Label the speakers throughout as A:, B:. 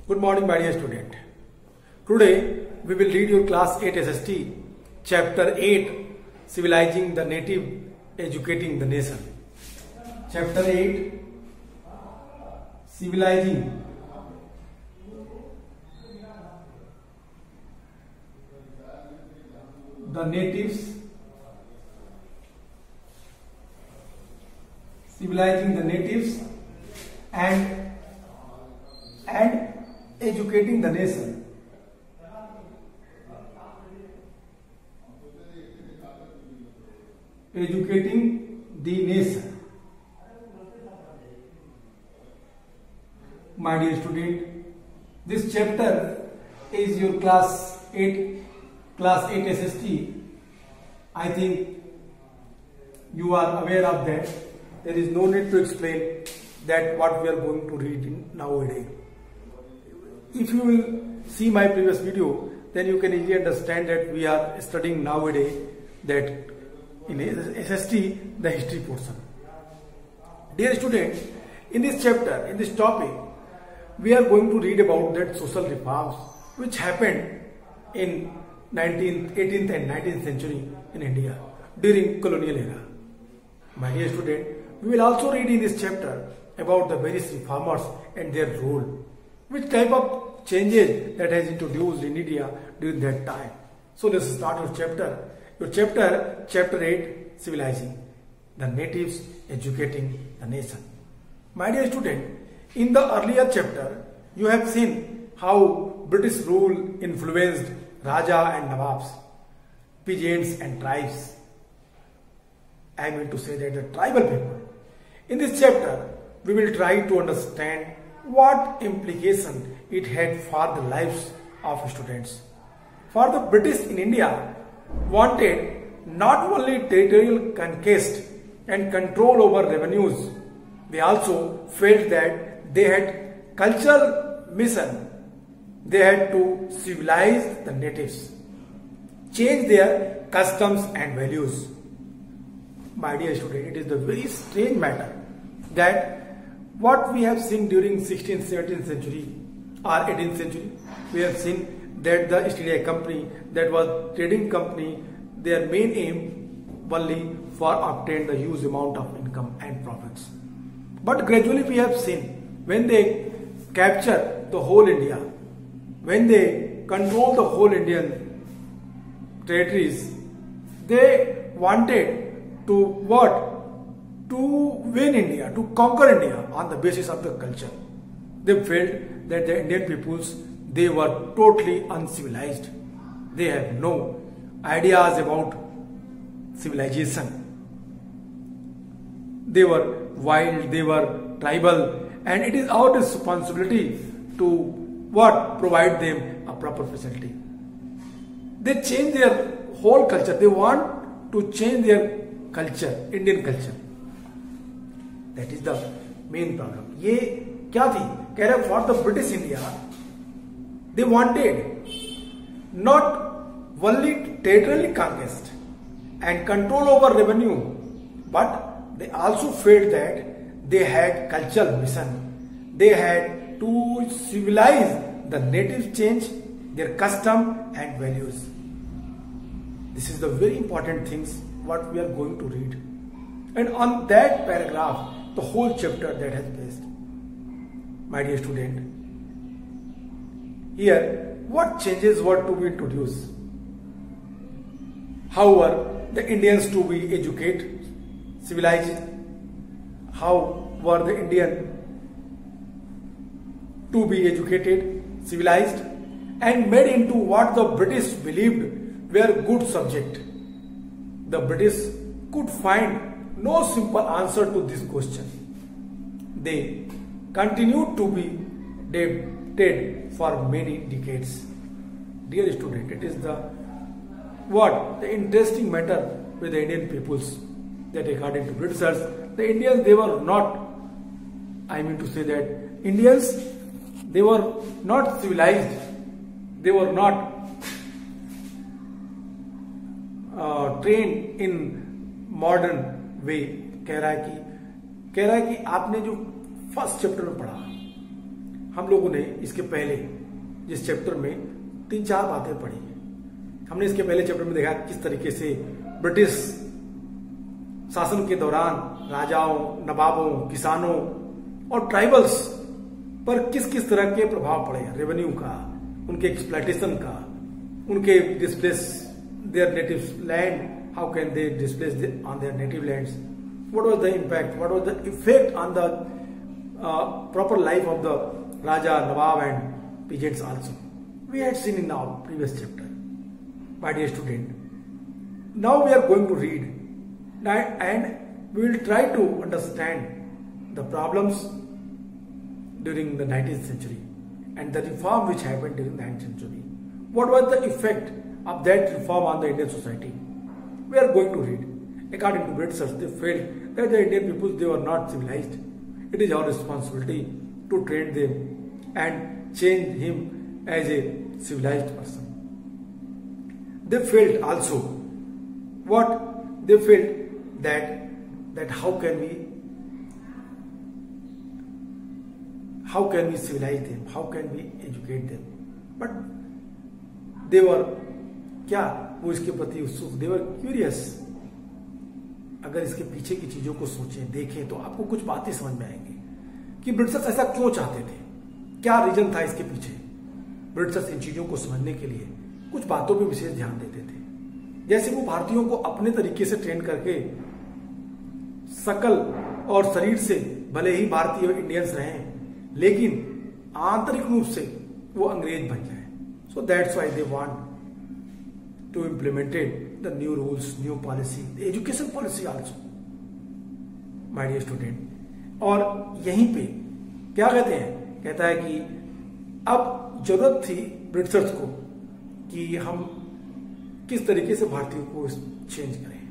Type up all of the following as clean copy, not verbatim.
A: Good morning, my dear student. Today we will read your class 8 SST, chapter 8, Civilizing the Native, Educating the Nation. Chapter 8, Civilizing the Natives, Civilizing the Natives and educating the nation. Educating the nation. My dear student, this chapter is your class 8 SST. I think you are aware of that. There is no need to explain that what we are going to read nowadays. If you will see my previous video, then you can easily understand that we are studying nowadays that in SST the history portion. Dear students, in this chapter, in this topic, we are going to read about that social reforms which happened in 18th and 19th century in India during colonial era. My dear student, we will also read in this chapter about the various reformers and their role, which type of changes that has introduced in India during that time. So let's start your chapter. Chapter 8, Civilizing the Natives, Educating the Nation. My dear student, in the earlier chapter, you have seen how British rule influenced Raja and Nawabs, peasants and tribes. I mean to say that the tribal people. In this chapter, we will try to understand what implication it had for the lives of students. For the British in India wanted not only territorial conquest and control over revenues, they also felt that they had cultural mission. They had to civilize the natives, change their customs and values. My dear student, it is the very strange matter that what we have seen during 16th, 17th century or 18th century, we have seen that the East India Company, that was trading company, their main aim only for obtain the huge amount of income and profits. But gradually we have seen when they capture the whole India, when they control the whole Indian territories, they wanted to what? To win India, to conquer India on the basis of the culture. They felt that the Indian peoples, they were totally uncivilized. They had no ideas about civilization. They were wild, they were tribal, and it is our responsibility to what? Provide them a proper facility. They change their whole culture. They want to change their culture, Indian culture. That is the main problem. ये क्या थी? कह रहे for the British India, they wanted not only territorial conquest and control over revenue, but they also felt that they had cultural mission. They had to civilize the natives, change their custom and values. This is the very important things what we are going to read. And on that paragraph, the whole chapter that has based. My dear student, here what changes were to be introduced? How were the Indians to be educated, civilized? How were the Indians to be educated, civilized, and made into what the British believed were good subject? The British could find no simple answer to this question. They continued to be debated for many decades. Dear student, it is the interesting matter with the Indian peoples, that according to Britishers, the Indians, they were not, I mean to say that Indians, they were not civilized, they were not trained in modern way. कह रहा है कि आपने जो first chapter में पढ़ा, हम लोगों ने इसके पहले इस चैप्टर में 3-4 बातें पढ़ी। हमने इसके पहले चैप्टर में देखा किस तरीके से ब्रिटिश शासन के दौरान राजाओं, नवाबों, किसानों और ट्राइबल्स पर किस किस तरह के प्रभाव पड़े, रेवेन्यू का, उनके एक्सप्लॉयटेशन का, उनके displace there native land, how can they displace on their native lands, what was the impact, what was the effect on the proper life of the Raja, Nawab and peasants also. We had seen in our previous chapter. My dear student, now we are going to read and we will try to understand the problems during the 19th century and the reform which happened during the 19th century. What was the effect of that reform on the Indian society? We are going to read. According to Britishers, they felt that the Indian people, they were not civilized. It is our responsibility to train them and change him as a civilized person. They felt also what they felt that how can we civilize them, how can we educate them, but they were क्या वो इसके प्रति उत्सुक, they were curious. अगर इसके पीछे की चीजों को सोचें, देखें तो आपको कुछ बातें समझ में आएंगी कि ब्रिटिशर्स ऐसा क्यों चाहते थे, क्या रीजन था इसके पीछे। ब्रिटिशर्स इन चीजों को समझने के लिए कुछ बातों पर विशेष ध्यान देते थे, जैसे वो भारतीयों को अपने तरीके से ट्रेन करके शकल और शरीर से भले ही भारतीय इंडियंस रहें, लेकिन आंतरिक रूप से वो अंग्रेज बन जाए। So that's why they want to implemented the new rules, new policy, the education policy also, my dear student. और यहीं पे क्या कहते हैं, कहता है कि अब जरूरत थी ब्रिटिशर्स को कि हम किस तरीके से भारतीयों को चेंज करें।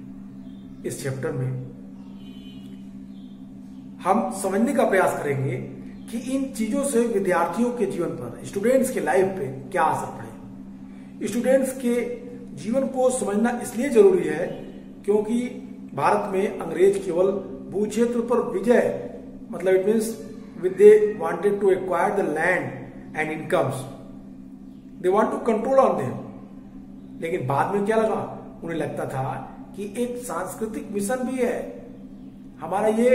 A: इस चैप्टर में हम समझने का प्रयास करेंगे कि इन चीजों से विद्यार्थियों के जीवन पर, स्टूडेंट्स के लाइफ पे क्या असर पड़े। स्टूडेंट्स के जीवन को समझना इसलिए जरूरी है क्योंकि भारत में अंग्रेज केवल भू क्षेत्र पर विजय, मतलब it means they wanted to acquire the land and incomes, they want to control on them. लेकिन बाद में क्या लगा, उन्हें लगता था कि एक सांस्कृतिक मिशन भी है हमारा, ये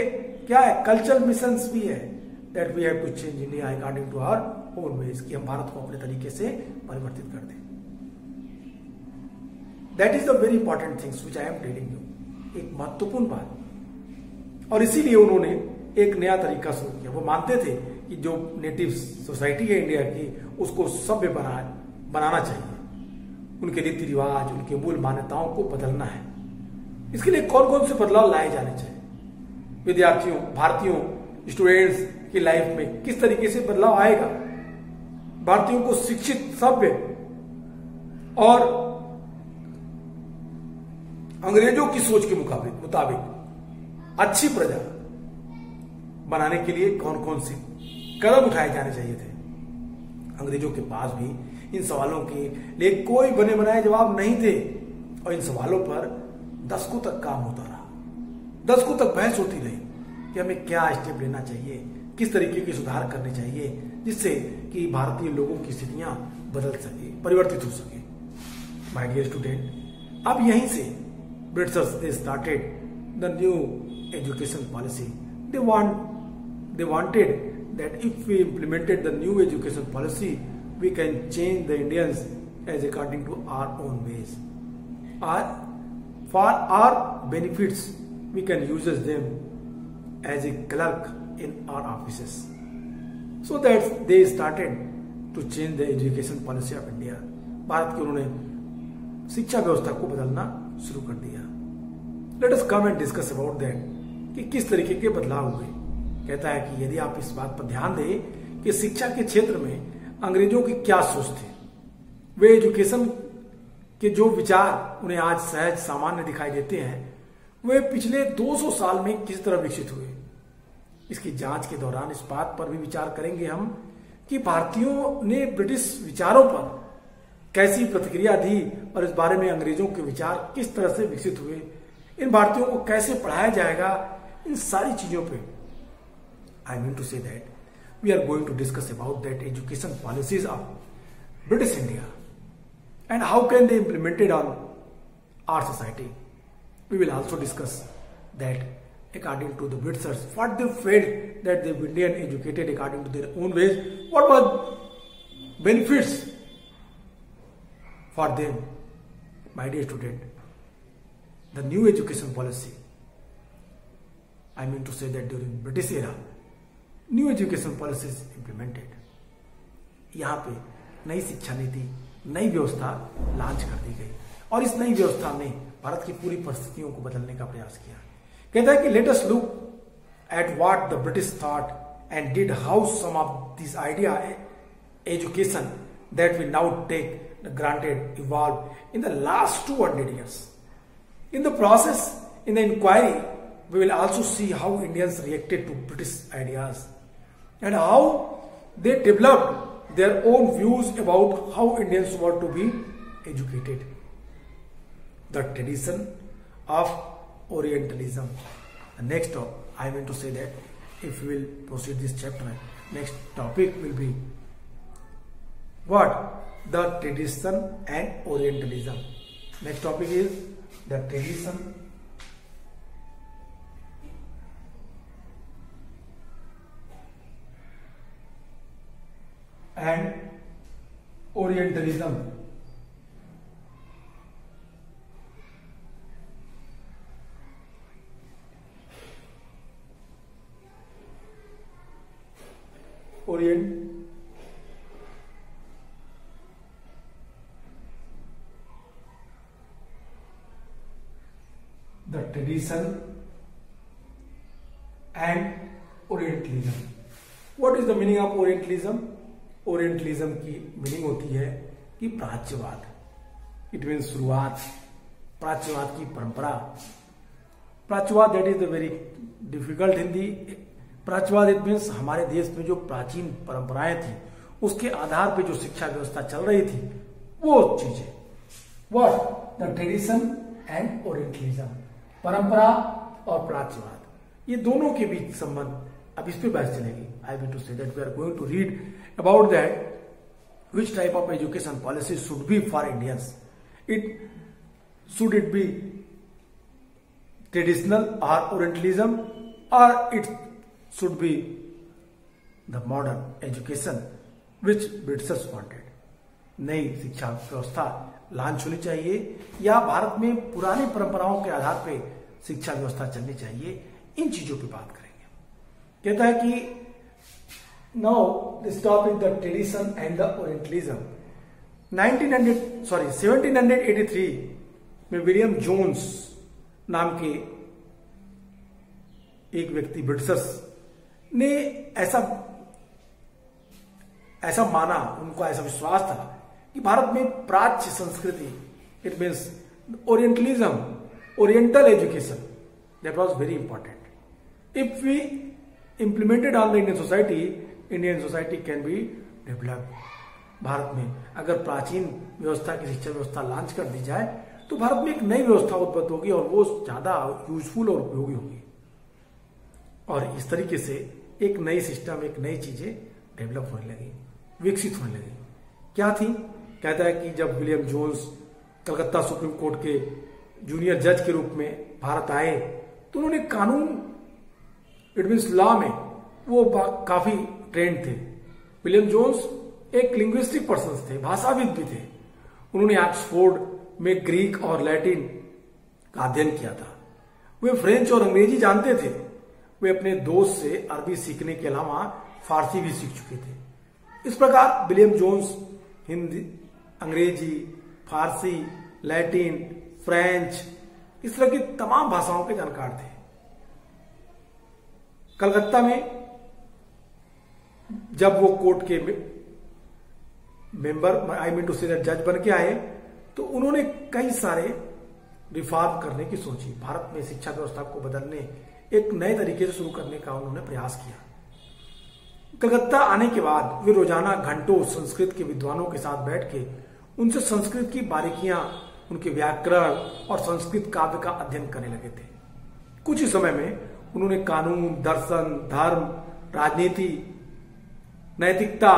A: क्या है, कल्चरल मिशन भी है, that we have to change India according to our own ways, कि हम भारत को अपने तरीके से परिवर्तित कर दें। That is the very important things which I am telling you, एक महत्वपूर्ण बात। और इसीलिए उन्होंने एक नया तरीका शुरू किया। वो मानते थे कि जो नेटिव सोसाइटी है इंडिया की, उसको सभ्य बनाना चाहिए, उनके रीति रिवाज, उनके मूल मान्यताओं को बदलना है। इसके लिए कौन कौन से बदलाव लाए जाने चाहिए, विद्यार्थियों, भारतीयों, स्टूडेंट्स की लाइफ में किस तरीके से बदलाव आएगा, भारतीयों को शिक्षित, सभ्य और अंग्रेजों की सोच के मुताबिक अच्छी प्रजा बनाने के लिए कौन कौन से कदम उठाए जाने चाहिए थे। अंग्रेजों के पास भी इन सवालों के लिए कोई बने बनाए जवाब नहीं थे और इन सवालों पर दशकों तक काम होता रहा, दशकों तक बहस होती रही कि हमें क्या स्टेप लेना चाहिए, किस तरीके के सुधार करने चाहिए जिससे कि भारतीय लोगों की स्थितियां बदल सके, परिवर्तित हो सके। माय डियर स्टूडेंट, अब यहीं से Britishers, they started the new education policy. They wanted that if we implemented the new education policy, we can change the Indians as according to our own ways. For our benefits, we can use them as a clerk in our offices. So that they started to change the education policy of India. Bharat की उन्होंने शिक्षा व्यवस्था को बदलना शुरू कर दिया। Let us come and discuss about that कि किस तरीके के बदलाव हुए। कहता है कि यदि आप इस बात पर ध्यान दें कि शिक्षा के क्षेत्र में अंग्रेजों की क्या सोच थी, वे एजुकेशन के जो विचार उन्हें आज सहज सामान्य दिखाई देते हैं, वे पिछले 200 साल में किस तरह विकसित हुए। इसकी जांच के दौरान इस बात पर भी विचार करेंगे हम कि भारतीयों ने ब्रिटिश विचारों पर कैसी प्रतिक्रिया दी और इस बारे में अंग्रेजों के विचार किस तरह से विकसित हुए, इन भारतीयों को कैसे पढ़ाया जाएगा, इन सारी चीजों पे I mean to say that we are going to discuss about that education policies of British India and how can they implement it on our society. We will also discuss that according to the Britishers, what they felt that the Indian educated according to their own ways, what were benefits for them. My dear student, the new education policy, I mean to say that during British era, new education policies implemented. यहाँ पे नई शिक्षा नीति, नई व्यवस्था launch कर दी गई और इस नई व्यवस्था ने भारत की पूरी परिस्थितियों को बदलने का प्रयास किया। कहता है कि let us look at what the British thought and did, how some of this idea education that we now take granted evolved in the last 200 years. In the process, in the inquiry, we will also see how Indians reacted to British ideas and how they developed their own views about how Indians were to be educated. The tradition of Orientalism. The next I mean to say that if we will proceed this chapter, next topic will be what? The tradition and Orientalism. Next topic is the tradition and Orientalism. The tradition and Orientalism. What is the meaning of Orientalism? Orientalism की meaning होती है कि प्राच्यवाद. It means शुरुआत, प्राच्यवाद की परंपरा. प्राच्यवाद, that is the very difficult Hindi. प्राच्यवाद इट मीन्स हमारे देश में जो प्राचीन परंपराएं थी उसके आधार पे जो शिक्षा व्यवस्था चल रही थी वो चीजें. What? The tradition and orientalism. परंपरा और प्राच्यवाद, ये दोनों के बीच संबंध. अब इस पे बहस चलेगी. I will to say that we are going to read about that which type of education policy should be for Indians. It be traditional और ओरिएंटलिज्म और it should be the modern education which Britishers wanted. नई शिक्षा व्यवस्था launch होनी चाहिए या भारत में पुरानी परंपराओं के आधार पे शिक्षा व्यवस्था चलनी चाहिए. इन चीजों पे बात करेंगे. कहता है कि now this topic the tradition and the orientalism. 1783 में विलियम जोन्स नाम के एक व्यक्ति ब्रिटिशर्स ने ऐसा माना, उनको ऐसा विश्वास था कि भारत में प्राच्य संस्कृति, it means orientalism, oriental education, that was very important. If we implemented on the Indian society can be developed. Bharat में अगर प्राचीन व्यवस्था की शिक्षा व्यवस्था लॉन्च कर दी जाए तो भारत में एक नई व्यवस्था उत्पन्न होगी और वो ज्यादा यूजफुल और उपयोगी होगी. और इस तरीके से एक नई सिस्टम, एक नई चीजें डेवलप होने लगी, विकसित होने लगी. क्या थी? कहता है कि जब William Jones Calcutta Supreme Court के जूनियर जज के रूप में भारत आए तो उन्होंने कानून, इट मीन्स लॉ में वो काफी ट्रेंड थे. विलियम जोन्स एक लिंग्विस्टिक पर्सन थे, भाषाविद भी थे. उन्होंने ऑक्सफोर्ड में ग्रीक और लैटिन का अध्ययन किया था. वे फ्रेंच और अंग्रेजी जानते थे. वे अपने दोस्त से अरबी सीखने के अलावा फारसी भी सीख चुके थे. इस प्रकार विलियम जोन्स हिंदी, अंग्रेजी, फारसी, लैटिन, फ्रेंच, इस तरह की तमाम भाषाओं के जानकार थे. कलकत्ता में जब वो कोर्ट के मेंबर, आई मीन टू से जज बन के आए तो उन्होंने कई सारे रिफॉर्म करने की सोची. भारत में शिक्षा व्यवस्था को बदलने, एक नए तरीके से शुरू करने का उन्होंने प्रयास किया. कलकत्ता आने के बाद वे रोजाना घंटों संस्कृत के विद्वानों के साथ बैठ के उनसे संस्कृत की बारीकियां, उनके व्याकरण और संस्कृत काव्य का अध्ययन करने लगे थे. कुछ ही समय में उन्होंने कानून, दर्शन, धर्म, राजनीति नैतिकता,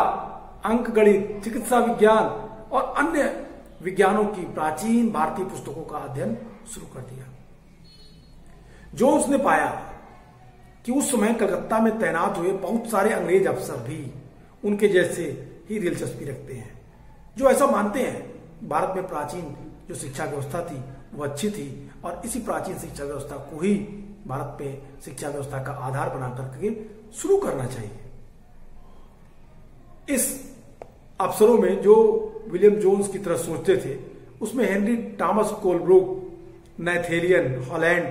A: अंक गणित, चिकित्सा विज्ञान और अन्य विज्ञानों की प्राचीन भारतीय पुस्तकों का अध्ययन शुरू कर दिया। जोन्स ने पाया कि उस समय कलकत्ता में तैनात हुए बहुत सारे अंग्रेज अफसर भी उनके जैसे ही दिलचस्पी रखते हैं, जो ऐसा मानते हैं भारत में प्राचीन जो शिक्षा व्यवस्था थी वो अच्छी थी और इसी प्राचीन शिक्षा व्यवस्था को ही भारत में शिक्षा व्यवस्था का आधार बना करके शुरू करना चाहिए। इस अफसरों में जो विलियम जोन्स की तरह सोचते थे उसमें हेनरी थॉमस कोलब्रुक, नैथेलियन हॉलैंड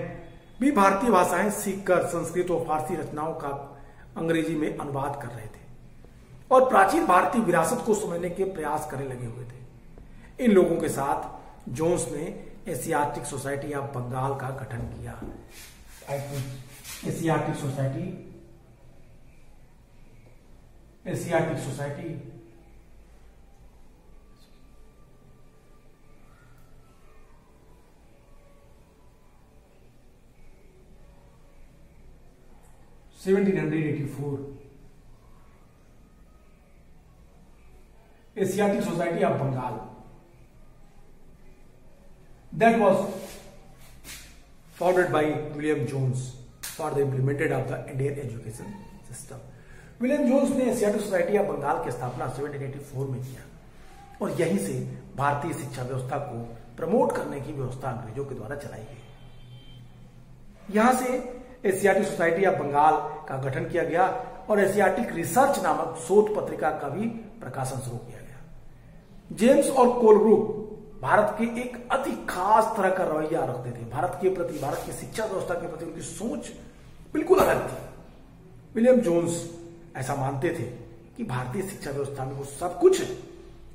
A: भी भारतीय भाषाएं सीखकर संस्कृत और फारसी रचनाओं का अंग्रेजी में अनुवाद कर रहे थे और प्राचीन भारतीय विरासत को समझने के प्रयास करने लगे हुए थे। इन लोगों के साथ जोन्स ने एशियाटिक सोसाइटी ऑफ बंगाल का गठन किया। Asiatic society 1784 Asiatic Society of Bengal that was founded by William Jones for the implemented of the Indian education system. William Jones ने एशियाटिक सोसाइटी ऑफ बंगाल की स्थापना 1784 में किया और यहीं से भारतीय शिक्षा व्यवस्था को प्रमोट करने की व्यवस्था अंग्रेजों के द्वारा चलाई गई। यहां से एशियाटिक सोसाइटी ऑफ बंगाल का गठन किया गया और एशियाटिक रिसर्च नामक शोध पत्रिका का भी प्रकाशन शुरू किया गया। जेम्स और कोलब्रुक भारत के एक अति खास तरह का रवैया रखते थे। भारत के प्रति, भारत की शिक्षा व्यवस्था के प्रति उनकी सोच बिल्कुल अलग थी। विलियम जोन्स ऐसा मानते थे कि भारतीय शिक्षा व्यवस्था में वो सब कुछ है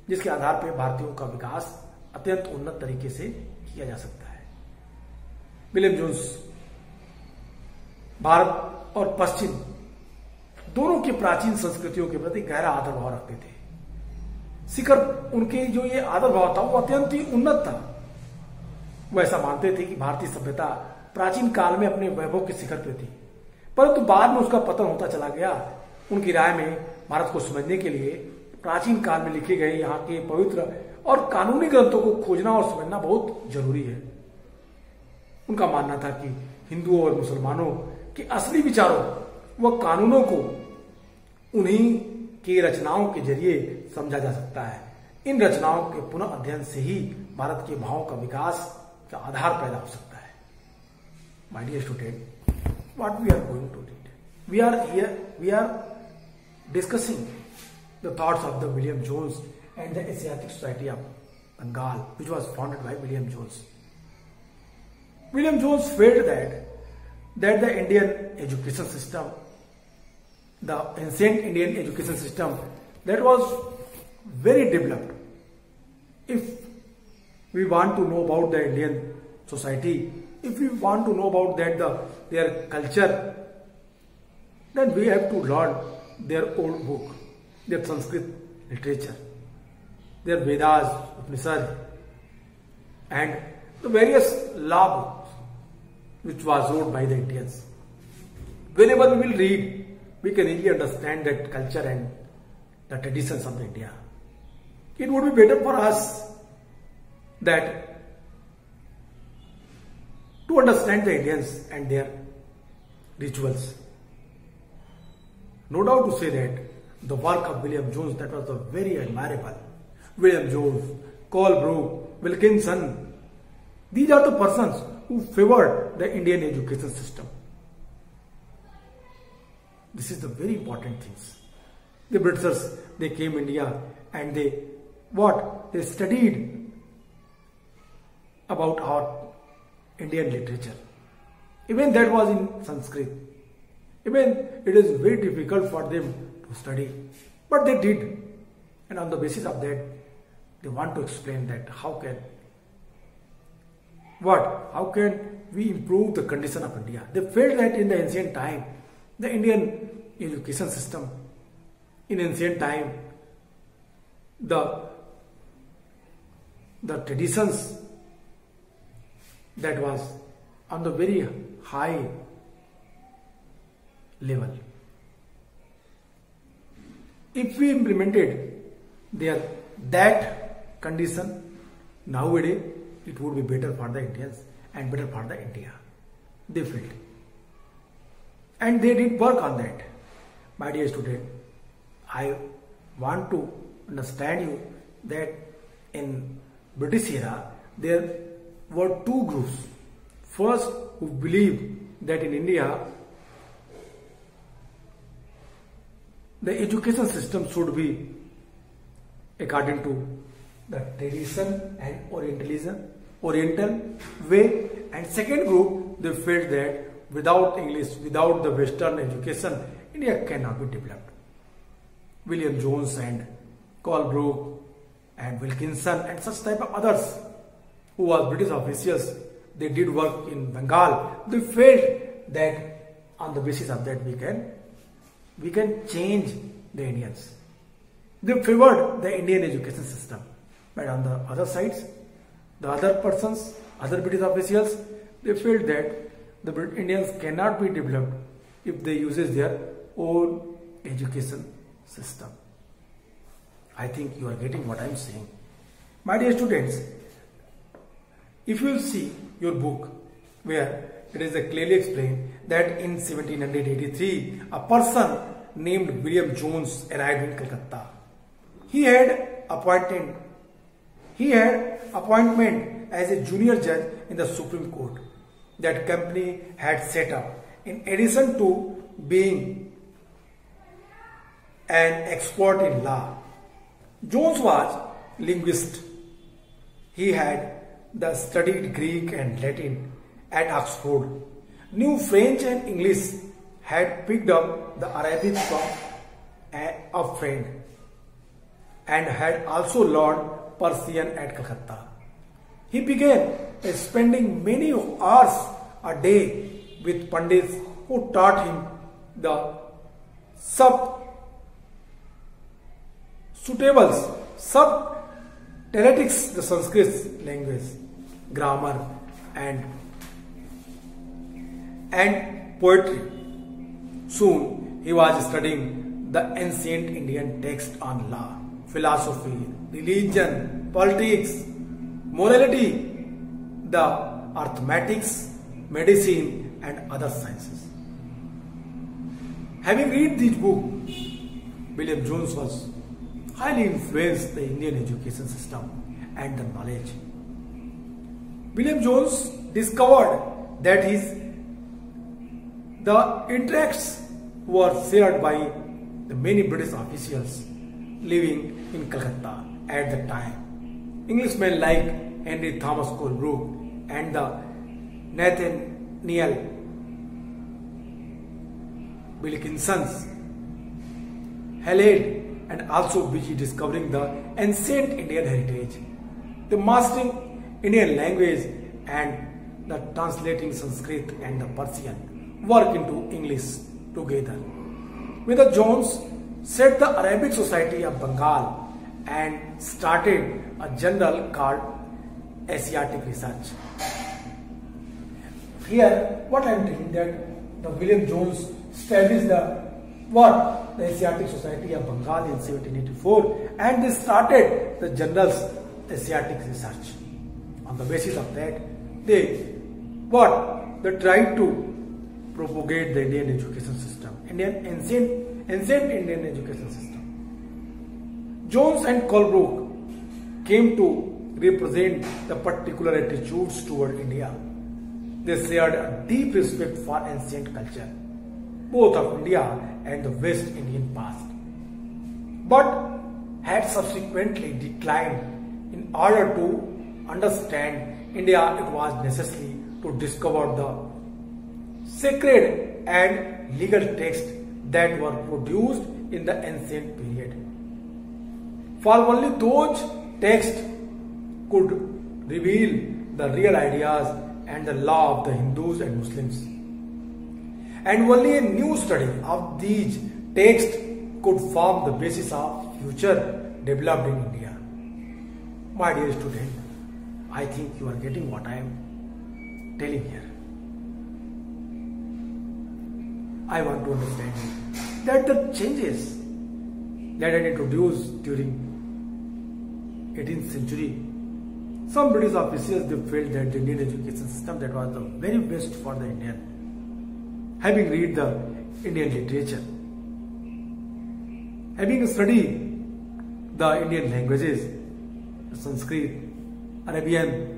A: जिसके आधार पर भारतीयों का विकास अत्यंत उन्नत तरीके से किया जा सकता है। विलियम जोन्स भारत और पश्चिम दोनों की प्राचीन संस्कृतियों के प्रति गहरा आदर भाव रखते थे। शिखर उनके जो ये आदर भाव था वो अत्यंत ही उन्नत था। वो ऐसा मानते थे कि भारतीय सभ्यता प्राचीन काल में अपने वैभव के शिखर पे थी, परंतु बाद में उसका पतन होता चला गया। उनकी राय में भारत को समझने के लिए प्राचीन काल में लिखे गए यहाँ के पवित्र और कानूनी ग्रंथों को खोजना और समझना बहुत जरूरी है। उनका मानना था कि हिंदुओं और मुसलमानों के असली विचारों व कानूनों को उन्हीं की रचनाओं के जरिए समझा जा सकता है। इन रचनाओं के पुनः अध्ययन से ही भारत के भावों का विकास का आधार पैदा हो सकता है। My dear student, what we are going to read, we are discussing the thoughts of the William Jones and the Asiatic Society of Bengal, which was founded by William Jones. William Jones felt that the Indian education system, the ancient Indian education system, that was very developed. If we want to know about the Indian society, if we want to know about their culture, then we have to learn their old book, their Sanskrit literature, their Vedas, Upanishads, and the various law books which was wrote by the Indians. Whenever we will read, we can easily understand that culture and the traditions of India. It would be better for us that to understand the Indians and their rituals. No doubt to say that the work of William Jones, that was very admirable. William Jones, Colebrooke, Wilkinson, these are the persons who favored the Indian education system. This is the very important things. The Britishers, they came India and they studied about our Indian literature. Even that was in Sanskrit. Even it is very difficult for them to study, but they did, and on the basis of that, they want to explain that how can we improve the condition of India. They felt that in the ancient time, the Indian education system, in ancient time, the traditions that was on the very high level. If we implemented that condition nowadays, it would be better for the Indians and better for the India. They felt. And they did work on that. My dear student, I want to understand you that in British era, there were two groups. First, who believed that in India, the education system should be according to the tradition and Oriental way. And second group, they felt that without English, without the Western education, India cannot be developed. William Jones and Colebrook and Wilkinson and such type of others who were British officials, they did work in Bengal. They felt that on the basis of that we can change the Indians. They favored the Indian education system. But on the other sides, the other persons, other British officials, they felt that the Indians cannot be developed if they use their own education system. I think you are getting what I am saying. My dear students, if you see your book where it is clearly explained that in 1783 a person named William Jones arrived in Calcutta. He had appointment as a junior judge in the Supreme Court that company had set up. In addition to being an expert in law, Jones was linguist. He had studied Greek and Latin at Oxford, knew French and English, had picked up the Arabic from a friend, and had also learned Persian at Calcutta. He began spending many hours a day with Pandits who taught him the subtletics, the Sanskrit language, grammar and poetry. Soon he was studying the ancient Indian text on law, philosophy, religion, politics, morality, the arithmetics, medicine and other sciences. Having read this book, William Jones was highly influenced the Indian education system and the knowledge. William Jones discovered that the interests were shared by the many British officials living in Calcutta at the time. Englishmen like Henry Thomas Colebrook and the Nathaniel Wilkinsons hailed and also busy discovering the ancient Indian heritage, the mastering Indian language and the translating Sanskrit and the Persian work into English together. Mr. Jones set the Arabic Society of Bengal and started a journal called Asiatic Research. Here, what I am telling that the William Jones established the Asiatic Society of Bengal in 1784, and they started the journals Asiatic Research. On the basis of that, they tried to propagate the Indian education system, ancient Indian education system. Jones and Colebrook came to represent the particular attitudes toward India. They shared a deep respect for ancient culture, both of India and the West Indian past, but had subsequently declined. In order to understand India, it was necessary to discover the sacred and legal texts that were produced in the ancient period. For only those texts could reveal the real ideas and the law of the Hindus and Muslims. And only a new study of these texts could form the basis of future developed in India. My dear student, I think you are getting what I am telling here. I want to understand that the changes that had introduced during 18th century. Some British officials, they felt that the Indian education system that was the very best for the Indian, having read the Indian literature, having studied the Indian languages, Sanskrit, Arabian,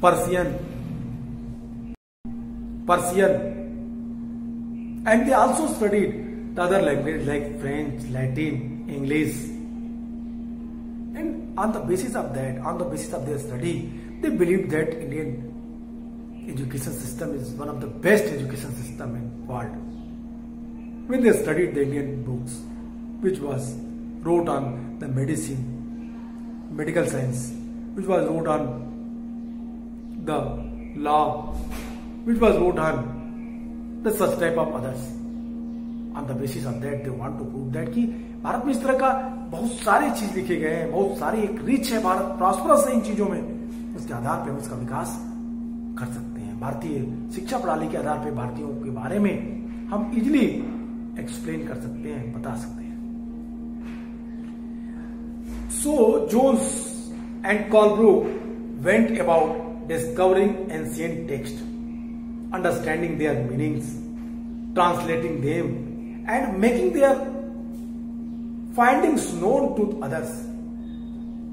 A: Persian, and they also studied the other languages like French, Latin, English. And on the basis of their study, they believed that Indian education system is one of the best education system in the world. When they studied the Indian books, which was wrote on the medicine, medical science, which was wrote on the law, which was wrote on the such type of others. On the basis of that, they want to prove that कि भारत में इस तरह का बहुत सारे चीज लिखे गए हैं, बहुत सारी एक रिच है भारत, प्रॉस्परस है इन चीजों में, उसके आधार पर हम इसका विकास कर सकते हैं। भारतीय शिक्षा प्रणाली के आधार पर भारतीयों के बारे में हम इजिली एक्सप्लेन कर सकते हैं, बता सकते हैं। So Jones and Colebrook went about discovering ancient texts, understanding their meanings, translating them, and making their findings known to others.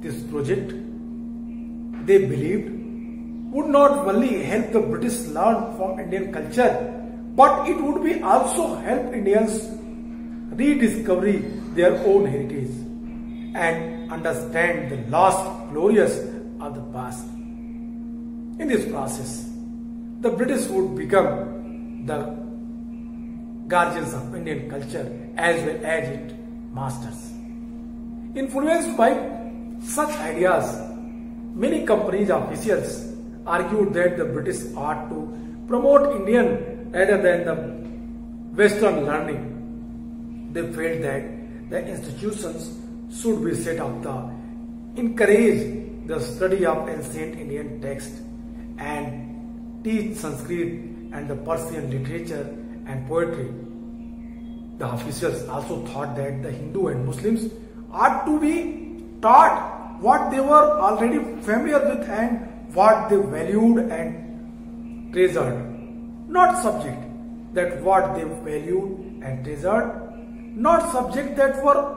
A: This project, they believed, would not only help the British learn from Indian culture, but it would be also help Indians rediscover their own heritage and understand the lost glorious of the past. In this process, the British would become the guardians of Indian culture as well as its masters. Influenced by such ideas, many companies officials argued that the British ought to promote Indian rather than the Western learning. They felt that the institutions should be set up to encourage the study of ancient Indian texts and teach Sanskrit and the Persian literature and poetry. The officials also thought that the Hindu and Muslims ought to be taught what they were already familiar with and what they valued and treasured, not subject that what they valued and treasured, not subject that were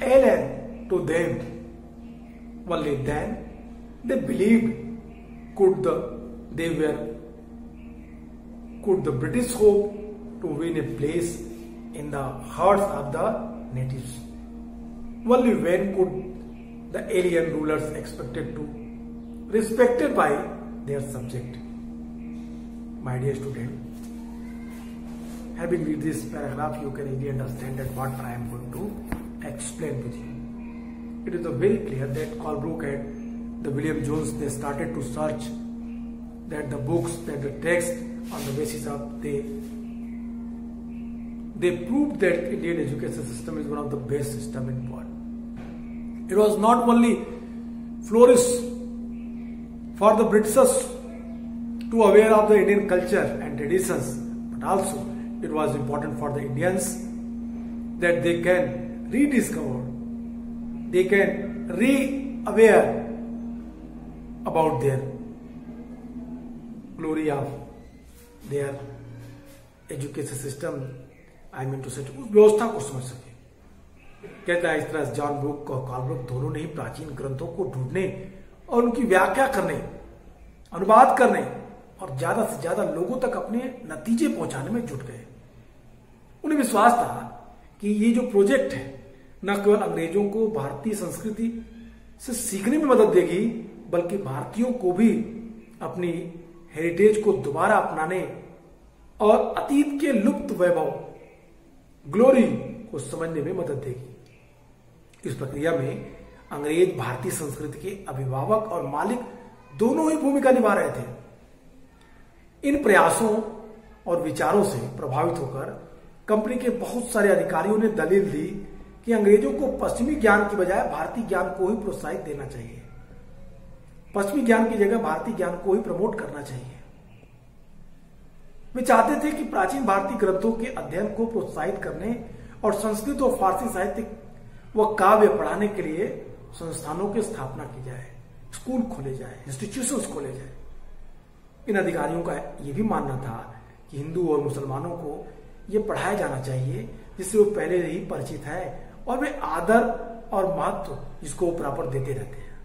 A: alien to them. Only then they believed could the British hope to win a place in the hearts of the natives. Only when could the alien rulers expected to respected by their subject. My dear student, having read this paragraph, you can easily understand that what I am going to explain with you. It is very clear that Colebrook and the William Jones, they started to search that the books, that the text, on the basis of they proved that Indian education system is one of the best system in the world. It was not only flourish for the Britishers to aware of the Indian culture and traditions, but also it was important for the Indians that they can rediscover, they can re-aware about their glory of their education system. I mean to say, उस व्यवस्था को समझ सके। कहता है इस तरह John Brooke और कॉलब्रुक दोनों ने ही प्राचीन ग्रंथों को ढूंढने और उनकी व्याख्या करने, अनुवाद करने और ज्यादा से ज्यादा लोगों तक अपने नतीजे पहुंचाने में जुट गए। उन्हें विश्वास था कि ये जो प्रोजेक्ट है न केवल अंग्रेजों को भारतीय संस्कृति से सीखने में मदद देगी, बल्कि भारतीयों को भी अपनी हेरिटेज को दोबारा अपनाने और अतीत के लुप्त वैभव, ग्लोरी को समझने में मदद देगी। इस प्रक्रिया में अंग्रेज भारतीय संस्कृति के अभिभावक और मालिक दोनों ही भूमिका निभा रहे थे। इन प्रयासों और विचारों से प्रभावित होकर कंपनी के बहुत सारे अधिकारियों ने दलील दी कि अंग्रेजों को पश्चिमी ज्ञान की बजाय भारतीय ज्ञान को ही प्रोत्साहित देना चाहिए, पश्चिमी ज्ञान की जगह भारतीय ज्ञान को ही प्रमोट करना चाहिए। वे चाहते थे कि प्राचीन भारतीय ग्रंथों के अध्ययन को प्रोत्साहित करने और संस्कृत और फारसी साहित्य व काव्य पढ़ाने के लिए संस्थानों की स्थापना की जाए, स्कूल खोले जाए, इंस्टीट्यूशंस खोले जाए। इन अधिकारियों का यह भी मानना था कि हिंदू और मुसलमानों को यह पढ़ाया जाना चाहिए जिससे वो पहले ही परिचित है और वे आदर और महत्व जिसको वो प्रॉपर देते रहते हैं।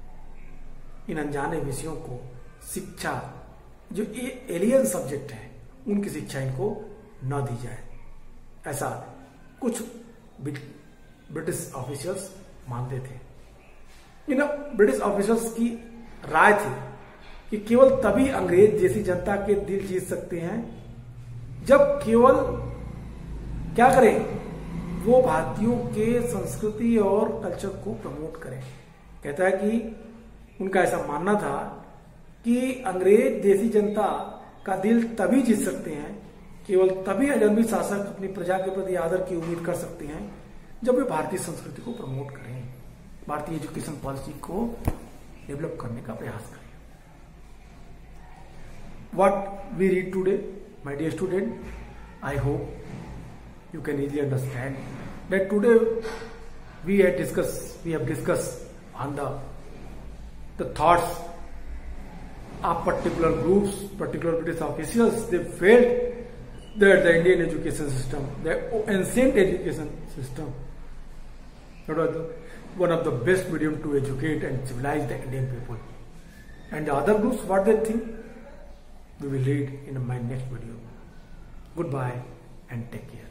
A: इन अनजाने विषयों को शिक्षा, जो एलियन सब्जेक्ट है, उनकी शिक्षा इनको न दी जाए, ऐसा कुछ ब्रिटिश ऑफिसर्स मानते थे। इन ब्रिटिश ऑफिसर्स की राय थी कि केवल तभी अंग्रेज जैसी जनता के दिल जीत सकते हैं जब केवल क्या करें, वो भारतीयों के संस्कृति और कल्चर को प्रमोट करें। कहता है कि उनका ऐसा मानना था कि अंग्रेज जैसी जनता का दिल तभी जीत सकते हैं, केवल तभी अजनबी शासक अपनी प्रजा के प्रति आदर की उम्मीद कर सकते हैं जब वे भारतीय संस्कृति को प्रमोट करें, भारतीय एजुकेशन पॉलिसी को डेवलप करने का प्रयास करें। What we read today, my dear student, I hope you can easily understand that today we have discussed on the thoughts of particular groups, particular British officials. They felt that the Indian education system, the ancient education system, that was one of the best medium to educate and civilize the Indian people. And the other groups, what they think, we will read in my next video. Goodbye and take care.